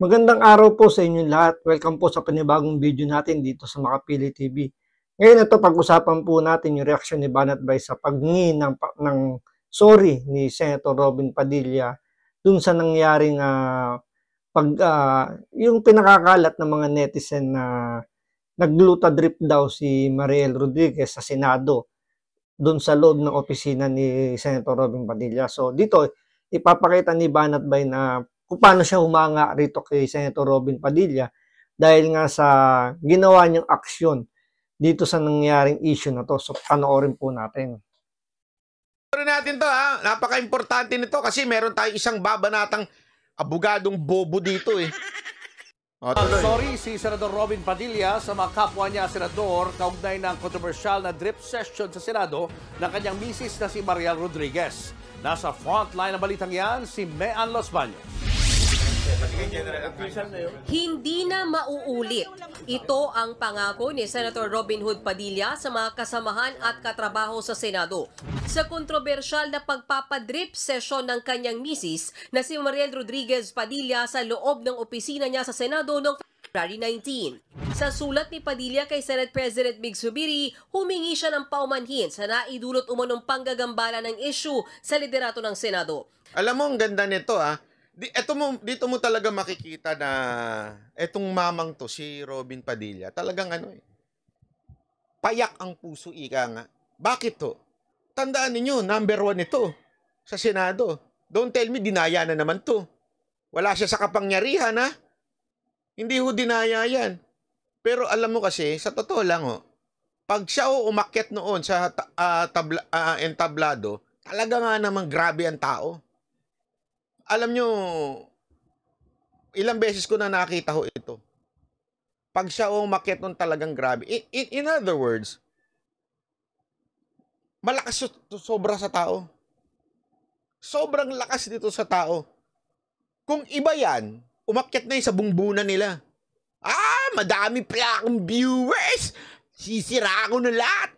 Magandang araw po sa inyong lahat. Welcome po sa panibagong video natin dito sa Makapili TV. Ngayon ito, pag-usapan po natin yung reaksyon ni Banat Bay sa paghingi ng sorry ni Senator Robin Padilla dun sa nangyaring yung pinakakalat ng mga netizen na nagluta drip daw si Mariel Rodriguez sa Senado dun sa loob ng opisina ni Senator Robin Padilla. So dito, ipapakita ni Banat Bay na kung paano siya humanga rito kay Senator Robin Padilla dahil nga sa ginawa niyang aksyon dito sa nangyaring issue na to. So panoorin po natin. Natin to ha, napaka-importante nito kasi meron tayong isang babanatang abogadong bobo dito eh. Sorry si Senador Robin Padilla sa mga kapwa niya senador kaugnay ng kontrobersyal na drip session sa Senado ng kanyang misis na si Mariel Rodriguez. Nasa frontline ng balitang yan si Mean Los Baños. Hindi na mauulit. Ito ang pangako ni Senator Robin Hood Padilla sa mga kasamahan at katrabaho sa Senado sa kontrobersyal na pagpapadrip session ng kanyang misis na si Mariel Rodriguez Padilla sa loob ng opisina niya sa Senado noong February 19. Sa sulat ni Padilla kay Senate President Mig Zubiri, humingi siya ng paumanhin sa naidulot umanong panggagambala ng issue sa liderato ng Senado. Alam mo, ang ganda nito ah. Dito mo talaga makikita na etong mamang to, si Robin Padilla, talagang payak ang puso, ika nga. Bakit to? Tandaan ninyo, number 1 ito sa Senado. Don't tell me, dinaya na naman to. Wala siya sa kapangyarihan, ha? Hindi ho dinaya yan. Pero alam mo kasi, sa totoo lang, pag siya umakyat noon sa entablado, talaga nga naman grabe ang tao. Alam nyo, ilang beses ko na nakita ho ito. Pag siya umakyat nun talagang grabe. In other words, malakas sobra sa tao. Sobrang lakas dito sa tao. Kung iba yan, umakyat na yun sa bungbunan nila. Madami pala akong viewers. Sisira ako na lahat.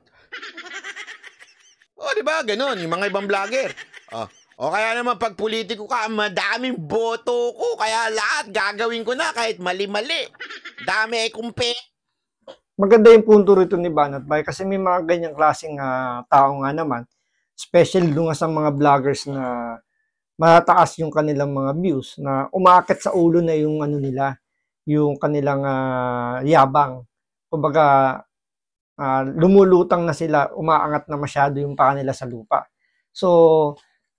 Diba? Ganon, yung mga ibang vlogger. O kaya naman pag politiko ka, madaming boto ko, kaya lahat gagawin ko na kahit mali-mali. Dami ay kumpe. Maganda yung punto rito ni Banat Bay kasi may mga ganyang klaseng tao nga naman, especially doon sa mga vloggers na mataas yung kanilang mga views, na umaakit sa ulo na yung nila, yung kanilang yabang. Kumbaga, lumulutang na sila, umaangat na masyado yung paa nila sa lupa. So,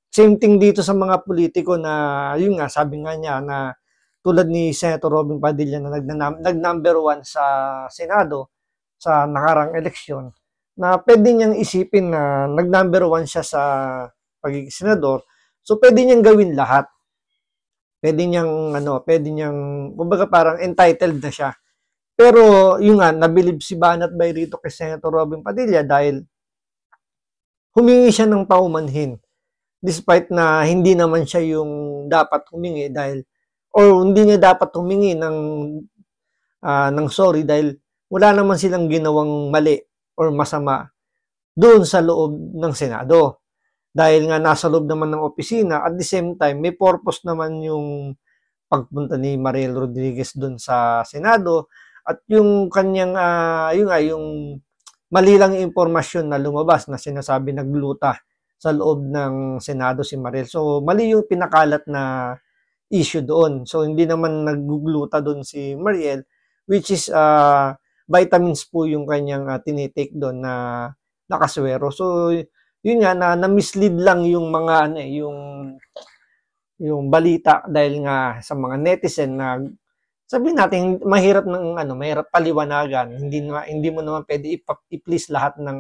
same thing dito sa mga politiko na, yun nga, sabi nga niya na tulad ni Senator Robin Padilla na nag-number 1 sa Senado sa nakarang eleksyon, na pwede niyang isipin na nag-number 1 siya sa pagiging senador, so pwede niyang gawin lahat. Pwede niyang, kumbaga parang entitled na siya. Pero yun nga, nabilib si Banat Bay rito kay Senator Robin Padilla dahil humingi siya ng paumanhin. Despite na hindi naman siya yung dapat humingi dahil, or hindi niya dapat humingi ng sorry dahil wala naman silang ginawang mali or masama doon sa loob ng Senado. Dahil nga nasa loob naman ng opisina, at the same time, may purpose naman yung pagpunta ni Mariel Rodriguez doon sa Senado at yung kanyang, yung mali lang impormasyon na lumabas na sinasabi nagluta sa loob ng Senado si Mariel. So, mali yung pinakalat na issue doon. So, hindi naman naggugluta doon si Mariel, which is vitamins po yung kanyang tinitake doon na nakaswero. So, yun nga, na-mislead lang yung mga, yung balita dahil nga sa mga netizen na sabihin natin mahirap mahirap paliwanagan. Hindi mo naman pwede i-please lahat ng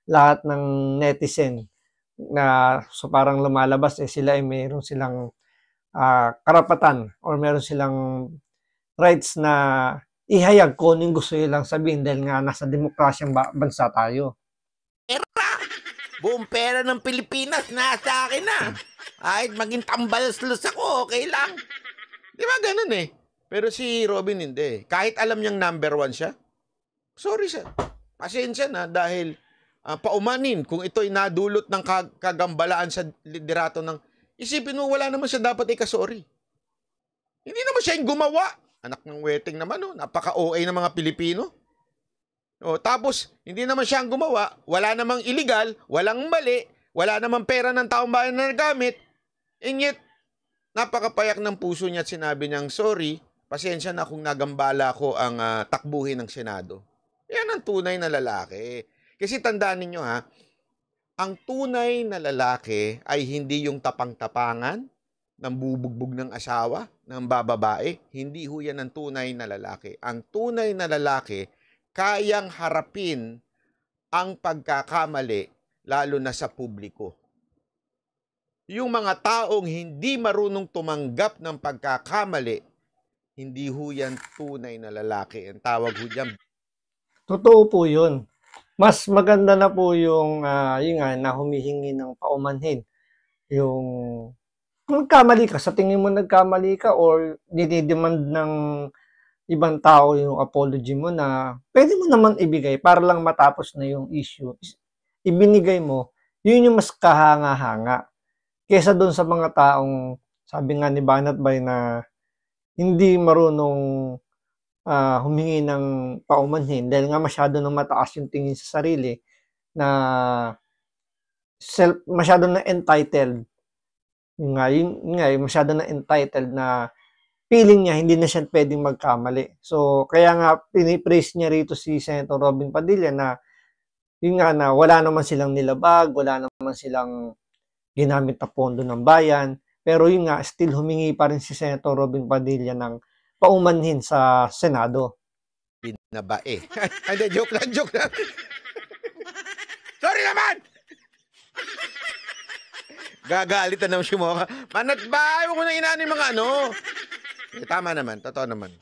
lahat ng netizen. So parang lumalabas sila ay mayroon silang karapatan or meron silang rights na ihayag kung anong gusto nilang sabihin dahil nga nasa demokrasyang bansa tayo. Buong pera ng Pilipinas nasa akin na. Kahit maging tambalos-los ako, okay lang. Di ba ganun eh? Pero si Robin hindi. Kahit alam niyang number 1 siya, sorry siya. Pasensya na dahil paumanin kung ito'y nadulot ng kagambalaan sa liderato ng... Isipin mo, wala naman siya dapat ikasorry. Hindi naman siya siya yung gumawa. Anak ng wedding naman, oh. Napaka-OA ng mga Pilipino. Oh, tapos, hindi naman siya ang gumawa. Wala namang illegal, walang mali, wala namang pera ng taong bayan na nagamit. And yet, napakapayak ng puso niya at sinabi niyang, sorry, pasensya na kung nagambala ko ang takbuhin ng Senado. Yan ang tunay na lalaki. Kasi tandaan ninyo ha, ang tunay na lalaki ay hindi yung tapang-tapangan, ng bubugbog ng asawa, ng bababae. Hindi ho yan ang tunay na lalaki. Ang tunay na lalaki, kayang harapin ang pagkakamali, lalo na sa publiko. Yung mga taong hindi marunong tumanggap ng pagkakamali, hindi ho yan tunay na lalaki. Ang tawag ho dyan. Totoo po yun. Mas maganda na po yung, yun nga, na humihingi ng paumanhin. Yung, kung nagkamali ka, sa tingin mo nagkamali ka or dinidemand ng ibang tao yung apology mo na pwede mo naman ibigay para lang matapos na yung issue. Ibinigay mo, yun yung mas kahanga-hanga. Kesa doon sa mga taong, sabi nga ni Banat Bay na hindi marunong humingi ng paumanhin dahil nga masyado nang mataas yung tingin sa sarili na masyado na entitled. Yung masyado na entitled na feeling niya hindi na siya pwedeng magkamali. So, kaya nga pinipraise niya rito si Senator Robin Padilla na yun nga na wala naman silang nilabag, wala naman silang ginamit na pondo ng bayan. Pero yun nga, still humingi pa rin si Senator Robin Padilla ng paumanhin sa Senado. Binabae. Hindi, joke lang. Sorry naman! Gagalit na naman si Mocha. Banat Bay, huwag ko na inano yung mga ano. Tama naman, totoo naman.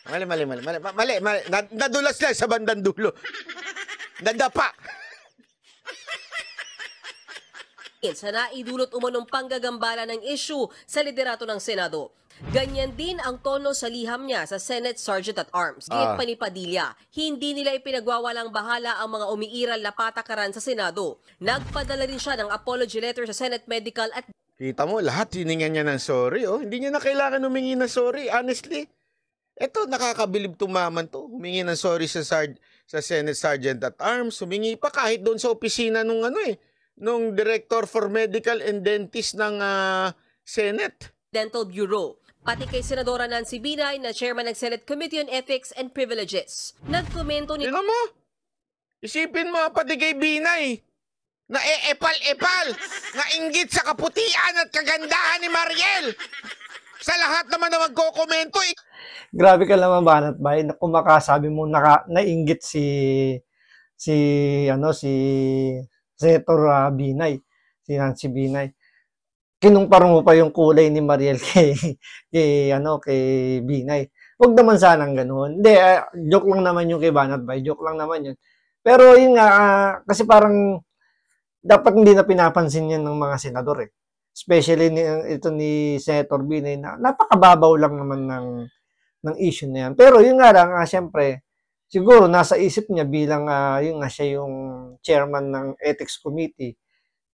Mali. Nadulas lang sa bandang dulo. Nadapa. Sa naidulot umanong panggagambala ng issue sa liderato ng Senado. Ganyan din ang tono sa liham niya sa Senate Sergeant at Arms. Gayat pa ni Padilla, hindi nila ipinagwawalang bahala ang mga umiiral na patakaran sa Senado. Nagpadala rin siya ng apology letter sa Senate Medical at... Kita mo, lahat hiningan niya ng sorry. Oh. Hindi niya na kailangan humingi ng sorry, honestly. Eto, nakakabilib tumaman to. Humingi ng sorry sa Senate Sergeant at Arms. Humingi pa kahit doon sa opisina nung nung Director for Medical and Dentist ng Senate. Dental Bureau. Pati kay Senadora Nancy Binay na chairman ng Senate Committee on Ethics and Privileges. Nagkomento ni... Tingnan mo, isipin mo pati kay Binay na epal-epal, na inggit sa kaputian at kagandahan ni Mariel. Sa lahat naman na magkokomento. Grabe ka naman, Banat Bay, na kumakasabi mo nainggit si Senator Binay, si Nancy Binay. Kinumpara mo pa yung kulay ni Mariel kay Binay. Huwag naman sanang ganoon. Hindi, joke lang naman yung kay Banat Bay. Joke lang naman yun. Pero yun nga, kasi parang dapat hindi na pinapansin yan ng mga senador eh. Especially ito ni Senator Binay na napakababaw lang naman ng issue na yan. Pero yun nga lang, siyempre, siguro nasa isip niya bilang yun nga siya yung chairman ng Ethics Committee.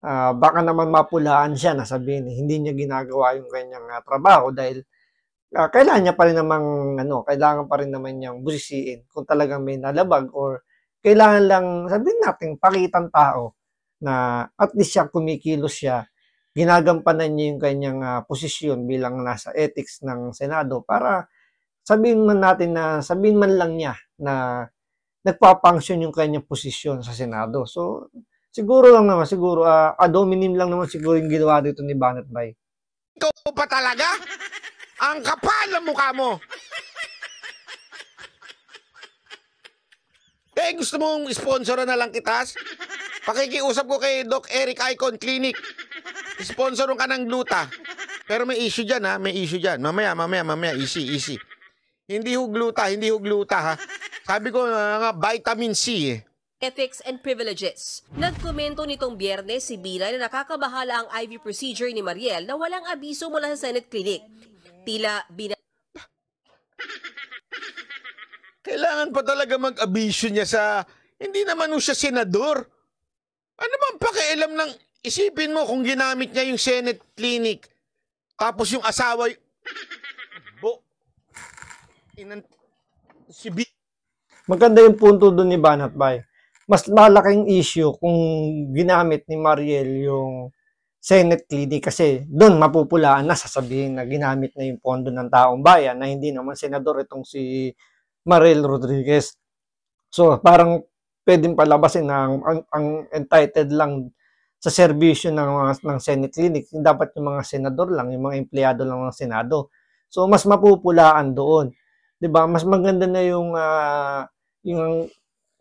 Baka naman mapulaan siya na sabihin hindi niya ginagawa yung kanyang trabaho dahil kailangan niya pa rin namang kailangan pa rin naman niyang busisiin kung talagang may nalabag or kailangan lang sabihin natin pakitang tao na at least siya kumikilos siya, ginagampanan niya yung kanyang posisyon bilang nasa ethics ng Senado para sabihin man lang niya na nagpa-function yung kanyang posisyon sa Senado. So siguro ad hominem lang naman siguro yung ginawa dito ni Banat Bay. Ikaw pa talaga? Ang kapal ng mukha mo! Gusto mong sponsor na lang kitas? Pakikiusap ko kay Doc Eric Icon Clinic. Sponsoron ka ng gluta. Pero may issue dyan ha, may issue dyan. Mamaya, easy. Hindi ho gluta ha. Sabi ko nga vitamin C eh. Ethics and Privileges. Nagkomento nitong Biyernes si Binay na nakakabahala ang IV procedure ni Mariel na walang abiso mula sa Senate Clinic. Tila Kailangan pa talaga mag-abiso niya sa... Hindi naman siya senador. Ano bang pakialam ng... Isipin mo kung ginamit niya yung Senate Clinic. Tapos yung asawa... si Maganda yung punto doon ni Banat Bay. Mas malaking issue kung ginamit ni Mariel yung Senate clinic kasi doon mapupulaan na sasabihin na ginamit na yung pondo ng taong bayan na hindi naman senador itong si Mariel Rodriguez. So parang pwedeng palabasin na ang entitled lang sa serbisyo ng Senate clinic, dapat yung mga senador lang, yung mga empleyado lang ng Senado. So mas mapupulaan doon. 'Di ba? Mas maganda na yung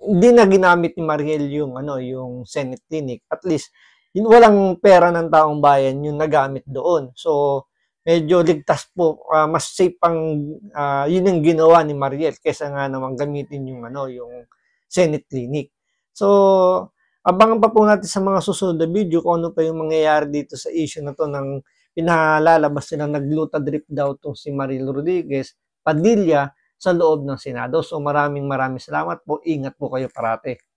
hindi na ginamit ni Mariel yung Senate clinic. At least yung walang pera ng taong bayan yung nagamit doon. So medyo ligtas po, mas safe pang yun yung ginawa ni Mariel kaysa nga naman gamitin yung Senate clinic. So abangan pa po natin sa mga susunod na video kung ano pa yung mangyayari dito sa issue na to ng pinalalabas nilang nagluta drip daw to si Mariel Rodriguez Padilla sa loob ng Senado. So maraming salamat po. Ingat po kayo parate.